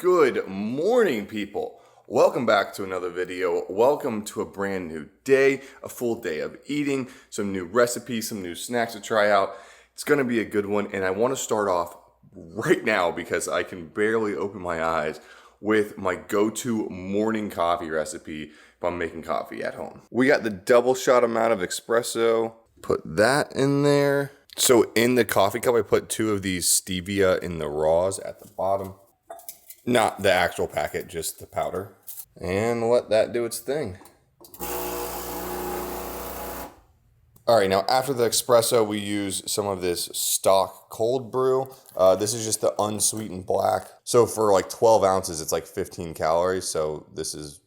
Good morning, people. Welcome back to another video. Welcome to a brand new day, a full day of eating, some new recipes, some new snacks to try out. It's gonna be a good one, and I wanna start off right now because I can barely open my eyes with my go-to morning coffee recipe if I'm making coffee at home. We got the double shot amount of espresso. Put that in there. So in the coffee cup, I put 2 of these stevia in the raws at the bottom. Not the actual packet, just the powder. And let that do its thing. All right, now after the espresso, we use some of this stock cold brew. This is just the unsweetened black. So for like 12 ounces, it's like 15 calories. So this is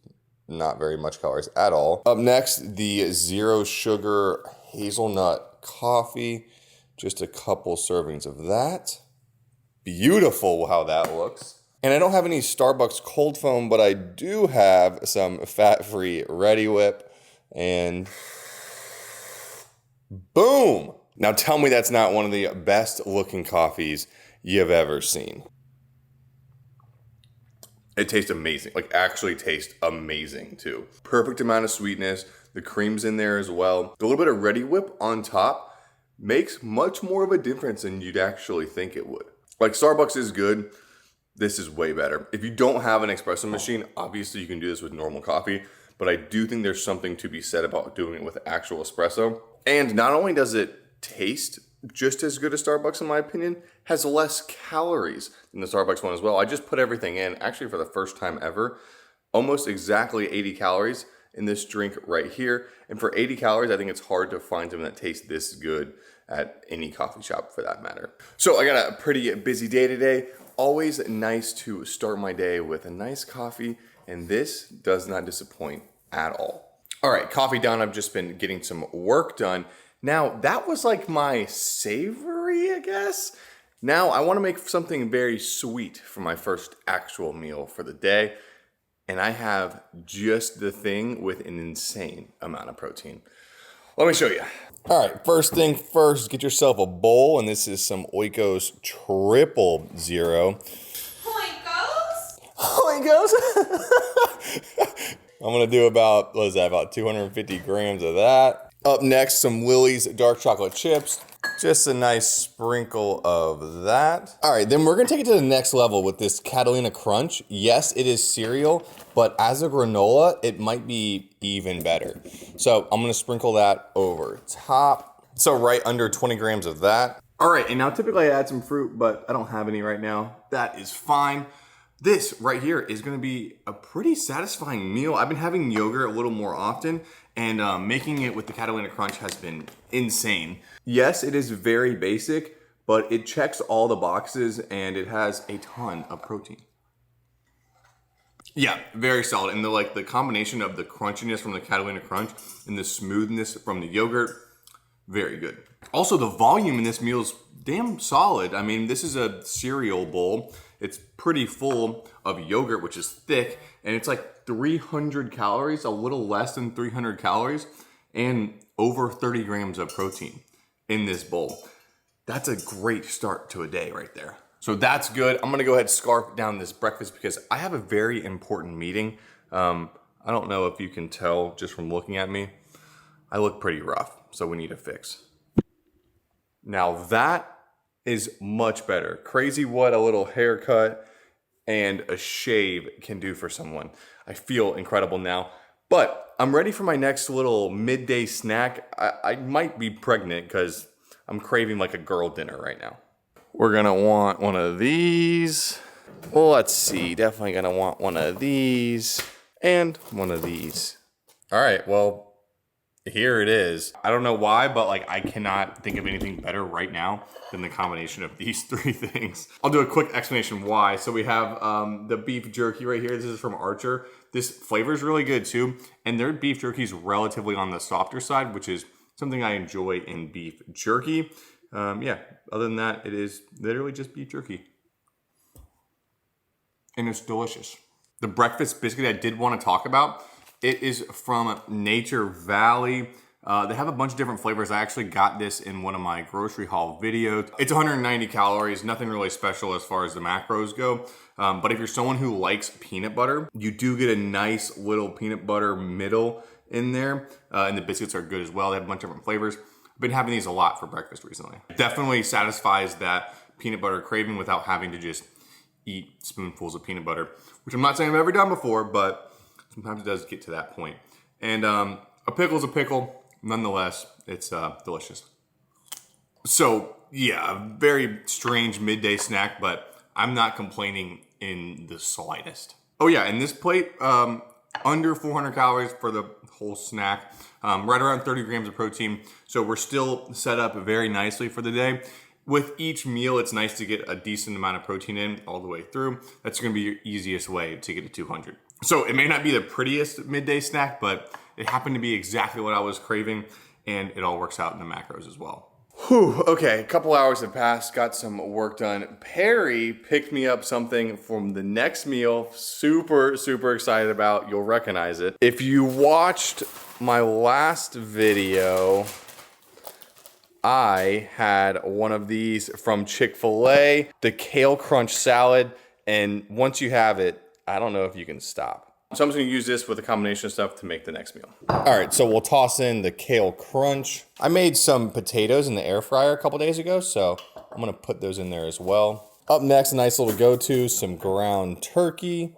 not very much calories at all. Up next, the zero sugar hazelnut coffee. Just a couple servings of that. Beautiful how that looks. And I don't have any Starbucks cold foam, but I do have some fat-free Ready Whip. And boom! Now tell me that's not one of the best looking coffees you've ever seen. It tastes amazing, like actually tastes amazing too. Perfect amount of sweetness, the cream's in there as well. The little bit of Ready Whip on top makes much more of a difference than you'd actually think it would. Like Starbucks is good. This is way better. If you don't have an espresso machine, obviously you can do this with normal coffee, but I do think there's something to be said about doing it with actual espresso. And not only does it taste just as good as Starbucks, in my opinion, has less calories than the Starbucks one as well. I just put everything in, actually for the first time ever, almost exactly 80 calories in this drink right here. And for 80 calories, I think it's hard to find something that tastes this good at any coffee shop for that matter. So I got a pretty busy day today. Always nice to start my day with a nice coffee, and this does not disappoint at all. All right, coffee done. I've just been getting some work done. Now, that was like my savory, I guess. Now, I want to make something very sweet for my first actual meal for the day, and I have just the thing with an insane amount of protein. Let me show you. All right, first thing first, get yourself a bowl, and this is some Oikos Triple Zero. Oikos? Oikos? I'm gonna do about, what is that, about 250 grams of that. Up next, some Lily's dark chocolate chips. Just a nice sprinkle of that. All right, then we're gonna take it to the next level with this Catalina Crunch. Yes, it is cereal, but as a granola, it might be even better. So I'm gonna sprinkle that over top. So right under 20 grams of that. All right, and now typically I add some fruit, but I don't have any right now. That is fine. This right here is gonna be a pretty satisfying meal. I've been having yogurt a little more often, and making it with the Catalina Crunch has been insane. Yes, it is very basic, but it checks all the boxes and it has a ton of protein. Yeah, very solid. And the combination of the crunchiness from the Catalina Crunch and the smoothness from the yogurt, very good. Also, the volume in this meal is damn solid. I mean, this is a cereal bowl. It's pretty full of yogurt, which is thick, and it's like 300 calories, a little less than 300 calories, and over 30 grams of protein in this bowl. That's a great start to a day right there. So that's good. I'm gonna go ahead and scarf down this breakfast because I have a very important meeting. I don't know if you can tell just from looking at me. I look pretty rough, so we need a fix. Now that is much better. Crazy what a little haircut and a shave can do for someone. I feel incredible now, but I'm ready for my next little midday snack. I might be pregnant because I'm craving like a girl dinner right now. We're gonna want one of these. Well, let's see, definitely gonna want one of these and one of these. All right, well, here it is. I don't know why, but like I cannot think of anything better right now than the combination of these 3 things. I'll do a quick explanation why. So we have the beef jerky right here. This is from Archer. This flavor is really good too. And their beef jerky is relatively on the softer side, which is something I enjoy in beef jerky. Yeah, other than that, it is literally just beef jerky. And it's delicious. The breakfast biscuit I did want to talk about, it is from Nature Valley. They have a bunch of different flavors. I actually got this in one of my grocery haul videos. It's 190 calories, nothing really special as far as the macros go. But if you're someone who likes peanut butter, you do get a nice little peanut butter middle in there. And the biscuits are good as well. They have a bunch of different flavors. I've been having these a lot for breakfast recently. Definitely satisfies that peanut butter craving without having to just eat spoonfuls of peanut butter, which I'm not saying I've ever done before, but sometimes it does get to that point. And a pickle's a pickle. Nonetheless, it's delicious. So yeah, a very strange midday snack, but I'm not complaining in the slightest. Oh yeah, and this plate, under 400 calories for the whole snack, right around 30 grams of protein. So we're still set up very nicely for the day. With each meal, it's nice to get a decent amount of protein in all the way through. That's gonna be your easiest way to get to 200. So it may not be the prettiest midday snack, but it happened to be exactly what I was craving, and it all works out in the macros as well. Whew, okay, a couple hours have passed, got some work done. Perry picked me up something from the next meal, super, super excited about. You'll recognize it. If you watched my last video, I had one of these from Chick-fil-A, the Kale Crunch Salad, and once you have it, I don't know if you can stop. So I'm just gonna use this with a combination of stuff to make the next meal. All right, so we'll toss in the Kale Crunch. I made some potatoes in the air fryer a couple days ago, so I'm gonna put those in there as well. Up next, a nice little go-to, some ground turkey.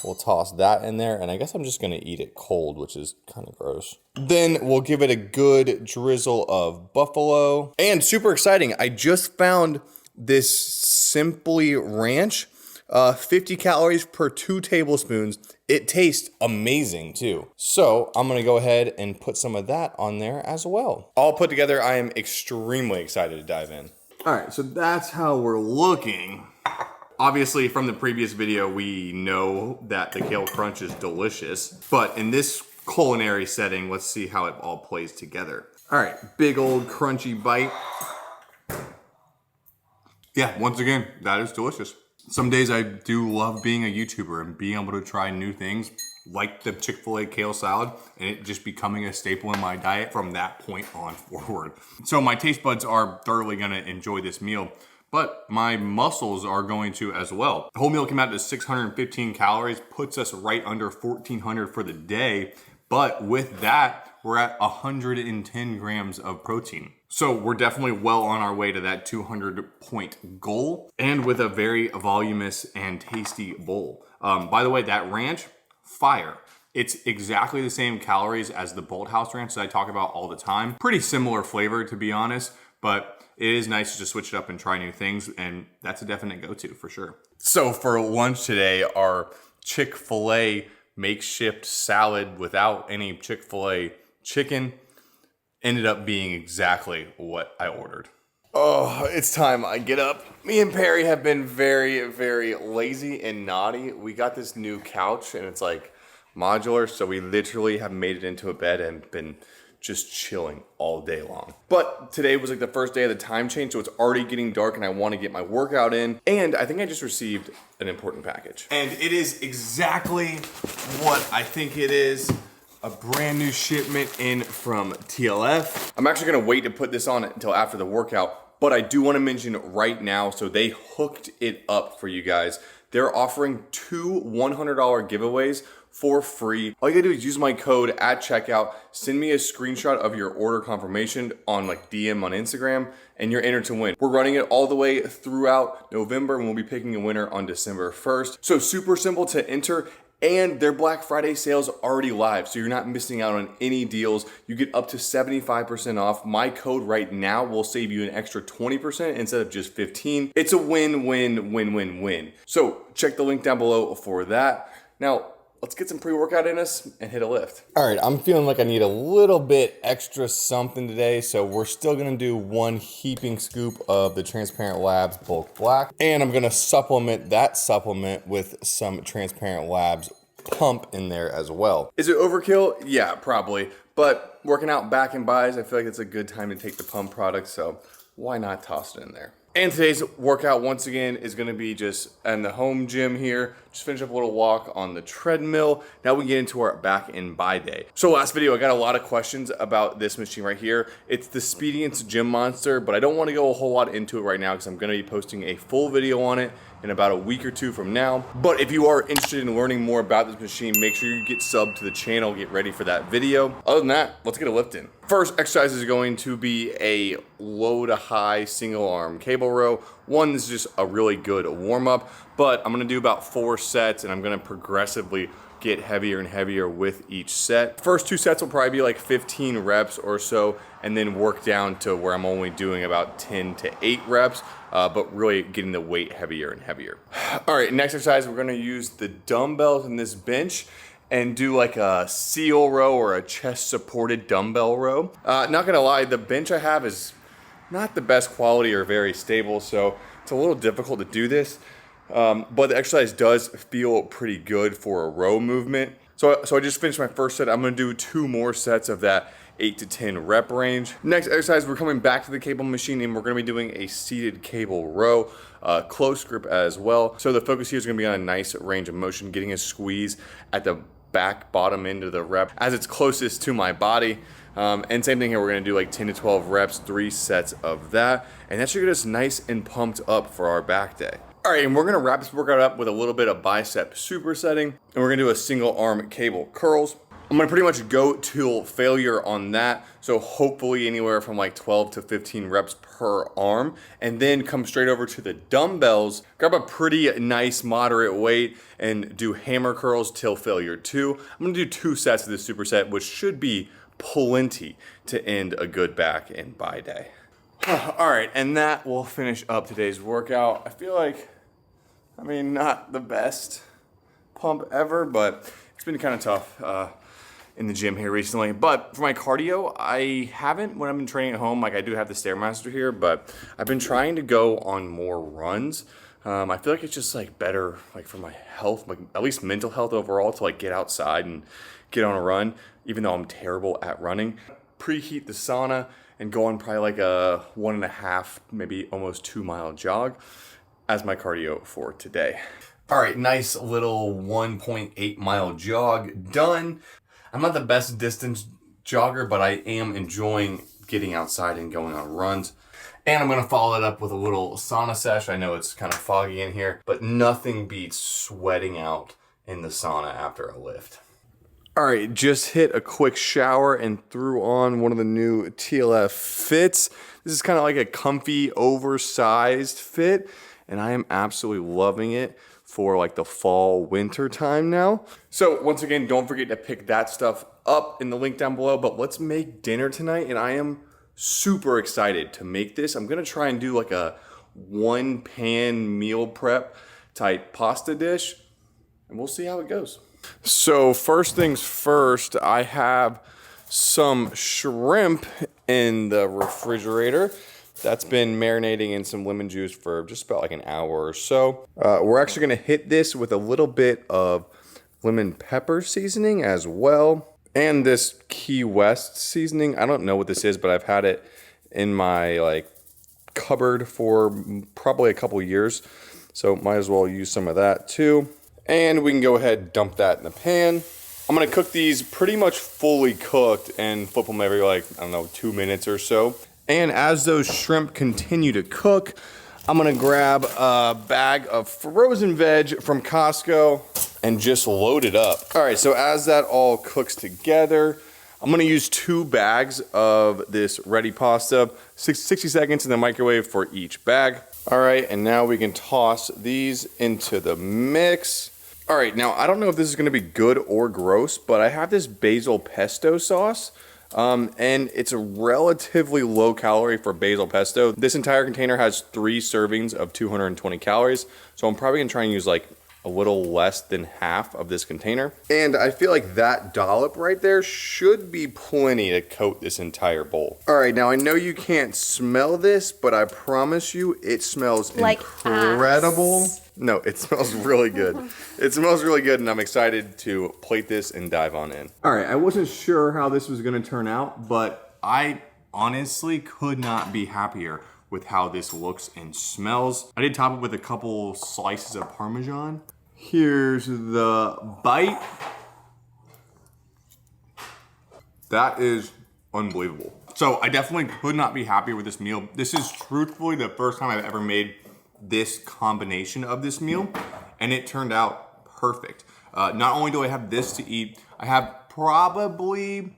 We'll toss that in there, and I guess I'm just gonna eat it cold, which is kind of gross. Then we'll give it a good drizzle of buffalo. And super exciting, I just found this Simply Ranch, 50 calories per 2 tablespoons. It tastes amazing too. So I'm gonna go ahead and put some of that on there as well. All put together, I am extremely excited to dive in. All right, so that's how we're looking. Obviously, from the previous video, we know that the Kale Crunch is delicious, but in this culinary setting, let's see how it all plays together. All right, big old crunchy bite. Yeah, once again, that is delicious. Some days I do love being a YouTuber and being able to try new things like the Chick-fil-A kale salad and it just becoming a staple in my diet from that point on forward. So my taste buds are thoroughly gonna enjoy this meal, but my muscles are going to as well. The whole meal came out to 615 calories, puts us right under 1,400 for the day, but with that, we're at 110 grams of protein. So we're definitely well on our way to that 200 point goal and with a very voluminous and tasty bowl. By the way, that ranch, fire. It's exactly the same calories as the Bolt House ranch that I talk about all the time. Pretty similar flavor to be honest, but it is nice to just switch it up and try new things, and that's a definite go-to for sure. So for lunch today, our Chick-fil-A makeshift salad without any Chick-fil-A chicken ended up being exactly what I ordered. Oh, it's time I get up. Me and Perry have been very, very lazy and naughty. We got this new couch and it's like modular, so we literally have made it into a bed and been just chilling all day long. But today was like the first day of the time change, so it's already getting dark and I want to get my workout in. And I think I just received an important package. And it is exactly what I think it is. A brand new shipment in from TLF. I'm actually gonna wait to put this on until after the workout, but I do wanna mention right now, so they hooked it up for you guys. They're offering 2 $100 giveaways for free. All you gotta do is use my code at checkout, send me a screenshot of your order confirmation on like DM on Instagram, and you're entered to win. We're running it all the way throughout November, and we'll be picking a winner on December 1st. So super simple to enter. And their Black Friday sales are already live, so you're not missing out on any deals. You get up to 75% off. My code right now will save you an extra 20% instead of just 15. It's a win-win-win-win-win. So check the link down below for that. Now, let's get some pre-workout in us and hit a lift. All right, I'm feeling like I need a little bit extra something today, so we're still gonna do 1 heaping scoop of the Transparent Labs Bulk Black, and I'm gonna supplement that supplement with some Transparent Labs Pump in there as well. Is it overkill? Yeah, probably, but working out back and buys, I feel like it's a good time to take the pump product, so why not toss it in there? And today's workout, once again, is gonna be just in the home gym here. Just finish up a little walk on the treadmill. Now we get into our back and bi day. So last video, I got a lot of questions about this machine right here. It's the Speediance Gym Monster, but I don't wanna go a whole lot into it right now because I'm gonna be posting a full video on it in about a week or two from now. But if you are interested in learning more about this machine, make sure you get subbed to the channel, get ready for that video. Other than that, let's get a lift in. First exercise is going to be a low to high single arm cable row. One is just a really good warm up, but I'm gonna do about 4 sets and I'm gonna progressively get heavier and heavier with each set. First 2 sets will probably be like 15 reps or so, and then work down to where I'm only doing about 10 to 8 reps, but really getting the weight heavier and heavier. All right, next exercise, we're gonna use the dumbbells in this bench and do like a seal row or a chest supported dumbbell row. Not gonna lie, the bench I have is not the best quality or very stable, so it's a little difficult to do this. But the exercise does feel pretty good for a row movement. So I just finished my first set. I'm gonna do 2 more sets of that 8 to 10 rep range. Next exercise, we're coming back to the cable machine and we're gonna be doing a seated cable row, close grip as well. So the focus here is gonna be on a nice range of motion, getting a squeeze at the back bottom end of the rep as it's closest to my body. And same thing here, we're gonna do like 10 to 12 reps, 3 sets of that. And that should get us nice and pumped up for our back day. All right, and we're gonna wrap this workout up with a little bit of bicep supersetting, and we're gonna do a single arm cable curls. I'm gonna pretty much go till failure on that, so hopefully anywhere from like 12 to 15 reps per arm, and then come straight over to the dumbbells, grab a pretty nice moderate weight, and do hammer curls till failure 2. I'm gonna do 2 sets of this superset, which should be plenty to end a good back and bi day. All right, and that will finish up today's workout. I feel like, not the best pump ever, but it's been kind of tough in the gym here recently. But for my cardio, I haven't, when I've been training at home, like I do have the Stairmaster here, but I've been trying to go on more runs. I feel like it's just like better, like for my health, like at least mental health overall, to like get outside and get on a run, even though I'm terrible at running. Preheat the sauna and go on probably like a 1.5, maybe almost 2 mile jog as my cardio for today. All right, nice little 1.8 mile jog done. I'm not the best distance jogger, but I am enjoying getting outside and going on runs. And I'm gonna follow it up with a little sauna sesh. I know it's kind of foggy in here, but nothing beats sweating out in the sauna after a lift. All right, just hit a quick shower and threw on one of the new TLF fits. This is kind of like a comfy, oversized fit, and I am absolutely loving it for like the fall, winter time now. So once again, don't forget to pick that stuff up in the link down below, but let's make dinner tonight, and I am super excited to make this. I'm gonna try and do like a 1-pan meal prep type pasta dish, and we'll see how it goes. So first things first, I have some shrimp in the refrigerator. That's been marinating in some lemon juice for just about like an hour or so. We're actually gonna hit this with a little bit of lemon pepper seasoning as well. And this Key West seasoning. I don't know what this is, but I've had it in my like cupboard for probably a couple years. So might as well use some of that too. And we can go ahead and dump that in the pan. I'm gonna cook these pretty much fully cooked and flip them every like, 2 minutes or so. And as those shrimp continue to cook, I'm gonna grab a bag of frozen veg from Costco and just load it up. All right, so as that all cooks together, I'm gonna use 2 bags of this ready pasta, 60 seconds in the microwave for each bag. All right, and now we can toss these into the mix. All right, now I don't know if this is gonna be good or gross, but I have this basil pesto sauce. And it's a relatively low calorie for basil pesto. This entire container has 3 servings of 220 calories. So I'm probably gonna try and use like a little less than half of this container. And I feel like that dollop right there should be plenty to coat this entire bowl. All right, now I know you can't smell this, but I promise you it smells like incredible. Ass. No, it smells really good. It smells really good, and I'm excited to plate this and dive on in. All right, I wasn't sure how this was gonna turn out, but I honestly could not be happier with how this looks and smells. I did top it with a couple slices of Parmesan. Here's the bite. That is unbelievable. So I definitely could not be happier with this meal. This is truthfully the first time I've ever made this combination of this meal, and it turned out perfect. Not only do I have this to eat, I have probably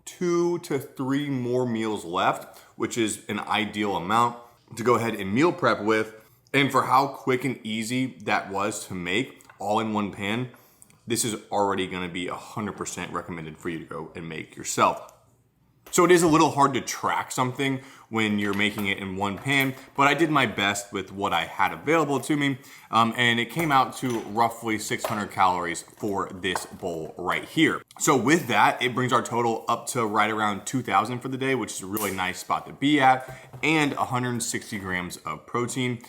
2 to 3 more meals left, which is an ideal amount to go ahead and meal prep with. And for how quick and easy that was to make all in one pan, this is already gonna be 100% recommended for you to go and make yourself. So it is a little hard to track something when you're making it in one pan, but I did my best with what I had available to me, and it came out to roughly 600 calories for this bowl right here. So with that, it brings our total up to right around 2,000 for the day, which is a really nice spot to be at, and 160 grams of protein.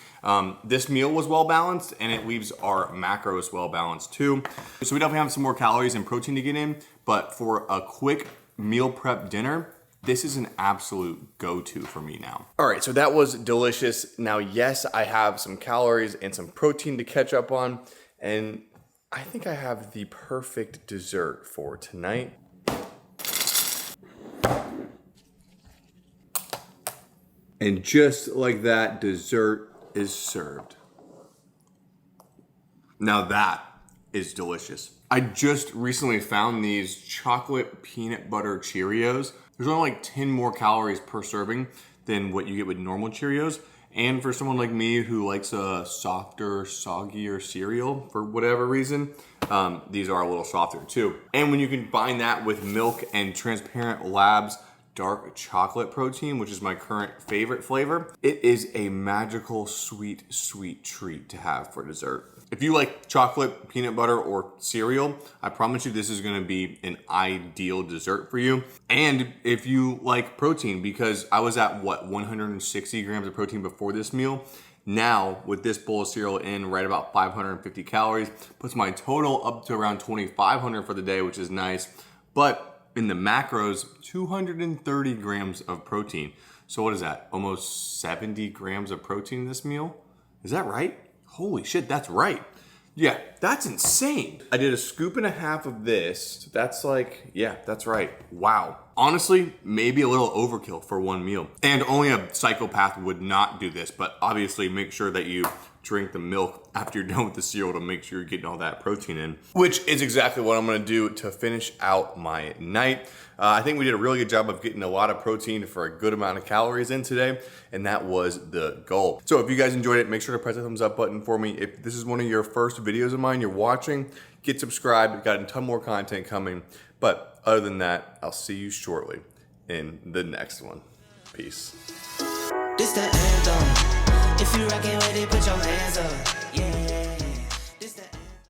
This meal was well balanced, and it leaves our macros well balanced too. So we definitely have some more calories and protein to get in, but for a quick meal prep dinner, this is an absolute go-to for me now. All right, so that was delicious. Now, yes, I have some calories and some protein to catch up on, and I think I have the perfect dessert for tonight. And just like that, dessert is served. Now that is delicious. I just recently found these chocolate peanut butter Cheerios. There's only like 10 more calories per serving than what you get with normal Cheerios. And for someone like me who likes a softer, soggier cereal for whatever reason, these are a little softer too. And when you combine that with milk and Transparent Labs dark chocolate protein, which is my current favorite flavor, it is a magical, sweet, sweet treat to have for dessert. If you like chocolate, peanut butter, or cereal, I promise you this is gonna be an ideal dessert for you. And if you like protein, because I was at what, 160 grams of protein before this meal. Now, with this bowl of cereal in, right about 550 calories, puts my total up to around 2,500 for the day, which is nice. But in the macros, 230 grams of protein. So what is that? Almost 70 grams of protein in this meal? Is that right? Holy shit, that's right. Yeah, that's insane. I did a scoop and a half of this. So that's like, yeah, that's right. Wow. Honestly, maybe a little overkill for one meal. And only a psychopath would not do this, but obviously make sure that you drink the milk after you're done with the cereal to make sure you're getting all that protein in, which is exactly what I'm gonna do to finish out my night. I think we did a really good job of getting a lot of protein for a good amount of calories in today, and that was the goal. So if you guys enjoyed it, make sure to press the thumbs up button for me. If this is one of your first videos of mine you're watching, get subscribed. We've got a ton more content coming. But other than that, I'll see you shortly in the next one. Peace. This the anthem. If you rockin' with it, put your hands up. Yeah.